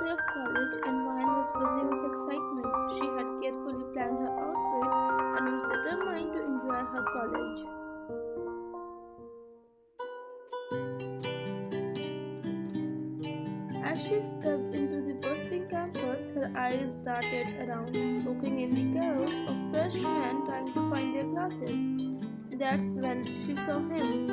day of college, and Vine was buzzing with excitement. She had carefully planned her outfit and was determined to enjoy her college. As she stepped into the bustling campus, her eyes darted around, soaking in the chaos of freshmen trying to find their classes. That's when she saw him,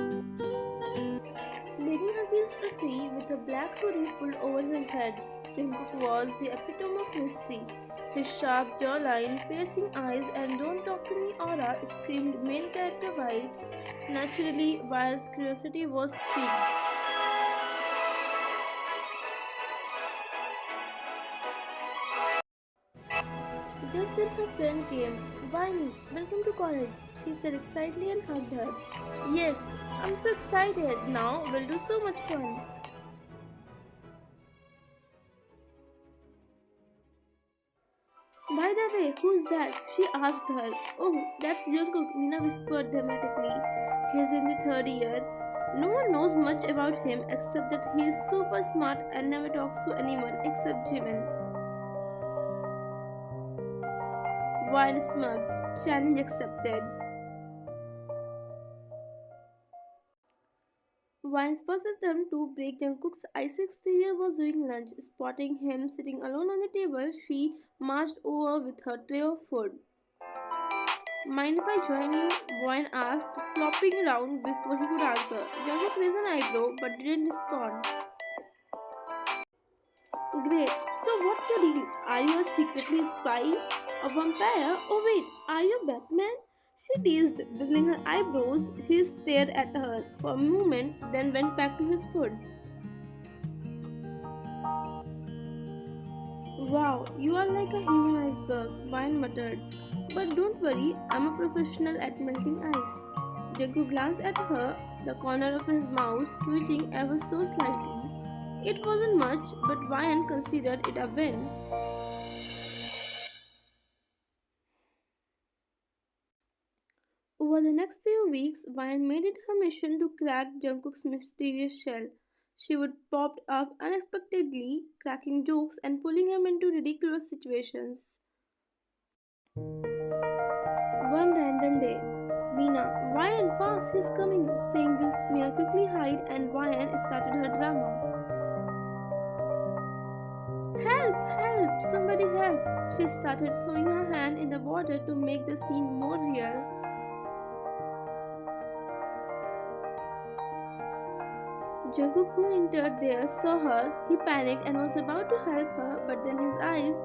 leaning against a tree with a black hoodie pulled over his head. Jungkook was the epitome of mystery. His sharp jawline, piercing eyes, and "don't talk to me" aura screamed main character vibes. Naturally, Vian's curiosity was piqued. Just then her friend came. "Viney, welcome to college," she said excitedly and hugged her. "Yes, I'm so excited. Now we'll do so much fun." "By the way, who's that?" she asked her. "Oh, that's Jungkook," Mina whispered dramatically. "He's in the third year. No one knows much about him except that he is super smart and never talks to anyone except Jimin." Vine smirked. Challenge accepted. Vine's first attempt to break Jungkook's icy exterior was during lunch. Spotting him sitting alone on the table, she marched over with her tray of food. "Mind if I join you?" Vine asked, flopping around before he could answer. Jungkook raised an eyebrow but didn't respond. "Great. So what's your deal? Are you a secretly spy? A vampire? Oh wait, are you Batman?" She teased, wiggling her eyebrows. He stared at her for a moment, then went back to his food. "Wow, you are like a human iceberg," Vine muttered. "But don't worry, I'm a professional at melting ice." Jagu glanced at her, the corner of his mouth twitching ever so slightly. It wasn't much, but Vine considered it a win. Over the next few weeks, Vine made it her mission to crack Jungkook's mysterious shell. She would pop up unexpectedly, cracking jokes and pulling him into ridiculous situations. One random day, "Mina, Ryan, fast, he's coming." Saying this, Mina quickly hid and Ryan started her drama. "Help! Help! Somebody help!" She started throwing her hand in the water to make the scene more real. Jungkook, who entered there, saw her. He panicked and was about to help her, but then his eyes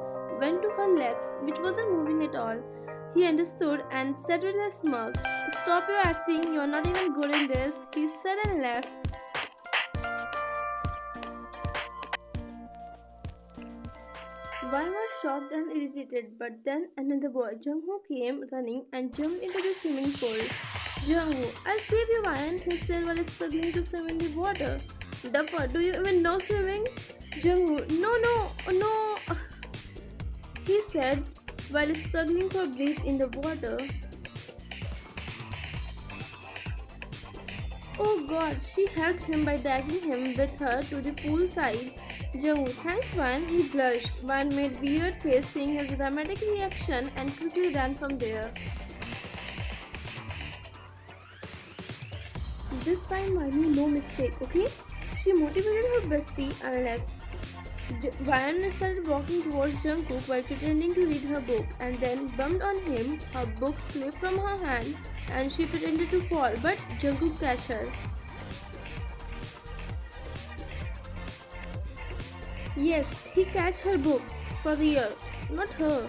went to her legs, which wasn't moving at all. He understood and said with a smirk, "Stop your acting, you're not even good in this," he said and left. Vine was shocked and irritated, but then another boy, Jungho, came running and jumped into the swimming pool. "Jungho, I'll save you, Vine," he said while struggling to swim in the water. "Dapper, do you even know swimming?" "Jungho, no, no, no," he said while struggling for breath in the water. "Oh god," she helped him by dragging him with her to the pool side. "Jungho, thanks, Vine," he blushed. Vine made weird face seeing his dramatic reaction and quickly ran from there. "This time, Viney, no mistake, okay?" She motivated her bestie and left. Vian started walking towards Jungkook while pretending to read her book, and then bumped on him. Her book slipped from her hand, and she pretended to fall, but Jungkook catch her. Yes, he catch her book for real, not her.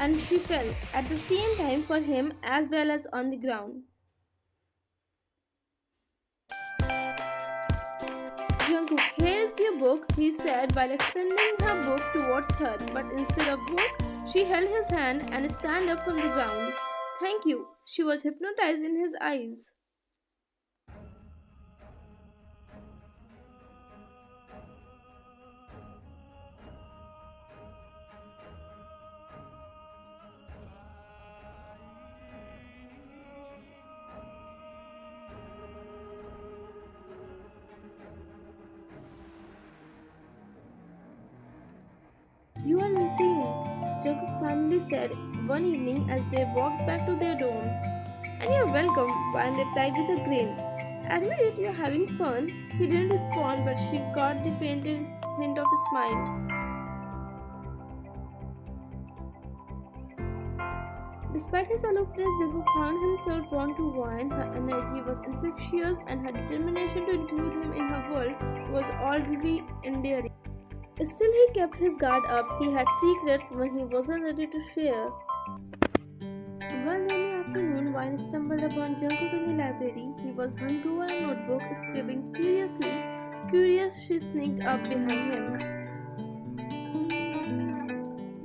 And she fell at the same time for him as well as on the ground. "Jungkook, here's your book," he said while extending her book towards her, but instead of book, she held his hand and stand up from the ground. "Thank you." She was hypnotized in his eyes. Jungkook finally said one evening as they walked back to their dorms. And you're welcome, Ryan replied with a grin. Admit it, you're having fun. He didn't respond, but she got the faintest hint of a smile. Despite his aloofness, Jungkook found himself drawn to Ryan. Her energy was infectious, and her determination to include him in her world was already endearing. Still, he kept his guard up. He had secrets when he wasn't ready to share. One rainy afternoon, Ryan stumbled upon Jungkook in the library. He was hunched over a notebook, scribbling furiously. Curious, she sneaked up behind him.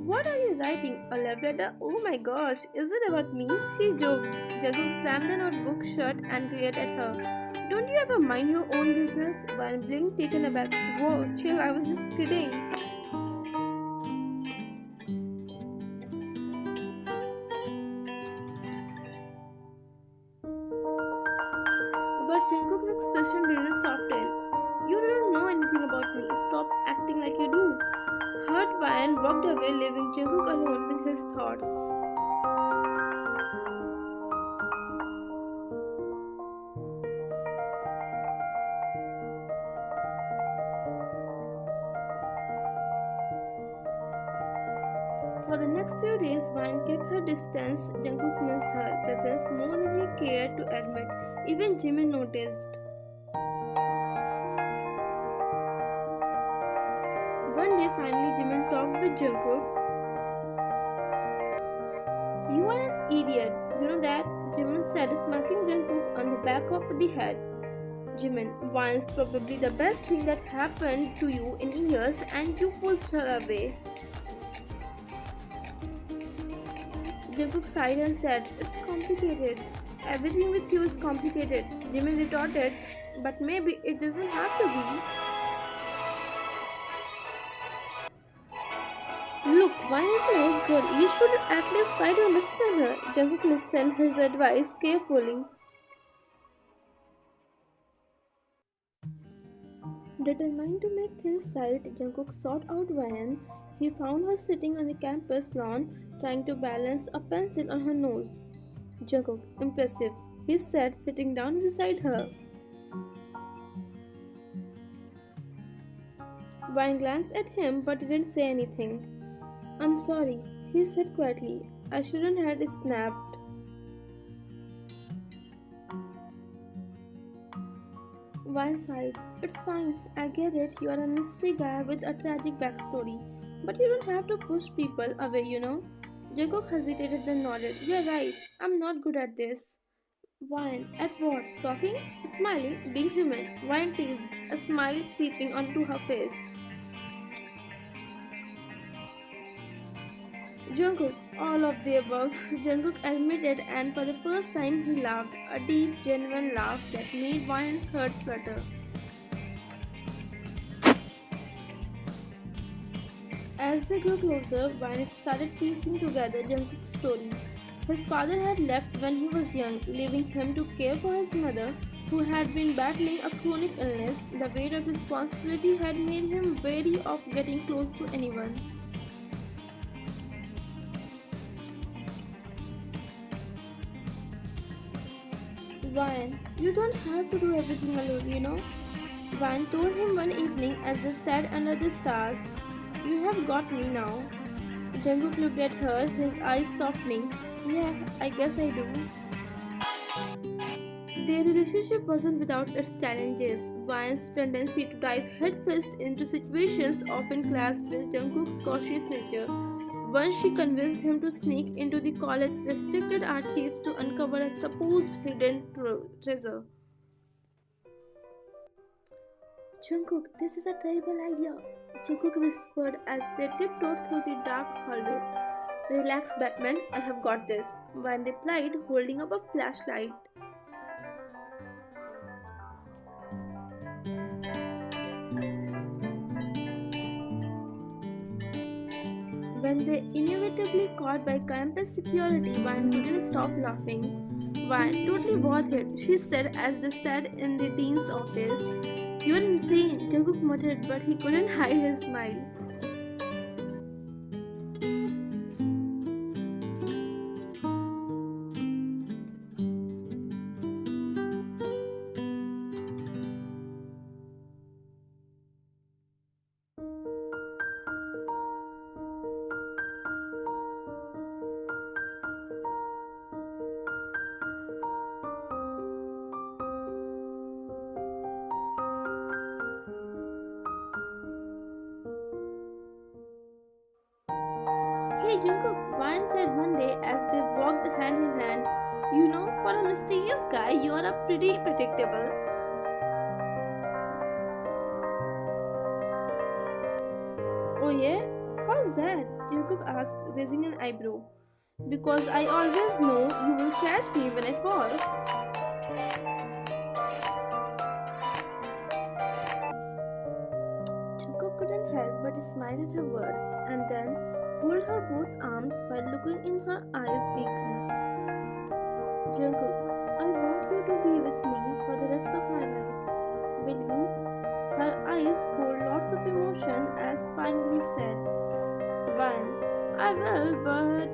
What are you writing? A love letter? Oh my gosh, is it about me? She joked. Jungkook slammed the notebook shut and glared at her. Don't you ever mind your own business? Ryan blinked, taken aback. Whoa, chill, I was just kidding. But Jungkook's expression didn't soften. You don't know anything about me. Stop acting like you do. Hurt Ryan walked away, leaving Jungkook alone with his thoughts. For the next few days, Ryan kept her distance. Jungkook missed her presence more than he cared to admit. Even Jimin noticed. One day, finally, Jimin talked with Jungkook. You are an idiot. You know that? Jimin said, smacking Jungkook on the back of the head. Jimin, Ryan's probably the best thing that happened to you in years, and you pushed her away. Jungkook sighed and said, it's complicated. Everything with you is complicated. Jimin retorted, but maybe it doesn't have to be. Look, Vine is a nice girl. You should at least try to understand her. Jungkook listened his advice carefully. Determined to make things right, Jungkook sought out Ryan. He found her sitting on the campus lawn, trying to balance a pencil on her nose. Jungkook, impressive, he said, sitting down beside her. Ryan glanced at him but didn't say anything. I'm sorry, he said quietly. I shouldn't have snapped. Ryan sighed. It's fine, I get it. You are a mystery guy with a tragic backstory. But you don't have to push people away, you know. Jungkook hesitated then nodded. You're right, I'm not good at this. Ryan, at what? Talking? Smiling? Being human? Ryan teased, a smile creeping onto her face. Jungkook, all of the above, Jungkook admitted, and for the first time he laughed, a deep, genuine laugh that made Ryan's heart flutter. As they grew closer, Ryan started piecing together Jungkook's story. His father had left when he was young, leaving him to care for his mother, who had been battling a chronic illness. The weight of responsibility had made him wary of getting close to anyone. Ryan, you don't have to do everything alone, you know. Ryan told him one evening as they sat under the stars. You have got me now. Jungkook looked at her, his eyes softening. Yeah, I guess I do. Their relationship wasn't without its challenges. Ryan's tendency to dive headfirst into situations often clashed with Jungkook's cautious nature. Once she convinced him to sneak into the college's restricted archives to uncover a supposed hidden treasure. Jungkook, this is a terrible idea, Jungkook whispered as they tiptoed through the dark hallway. Relax, Batman, I have got this, Ryan replied, holding up a flashlight. When they inevitably caught by campus security, Ryan couldn't stop laughing. Ryan, totally worth it, she said as they sat in the dean's office. You're insane, Jungkook muttered, but he couldn't hide his smile. Hey Jungkook, Vine said one day as they walked hand in hand, you know, for a mysterious guy, you are a pretty predictable. Oh yeah? How's that? Jungkook asked, raising an eyebrow. Because I always know you will catch me when I fall. Jungkook couldn't help but smile at her words and then hold her both arms while looking in her eyes deeply. Jungkook, I want you to be with me for the rest of my life. Will you? Her eyes hold lots of emotion as finally said, One, I will, but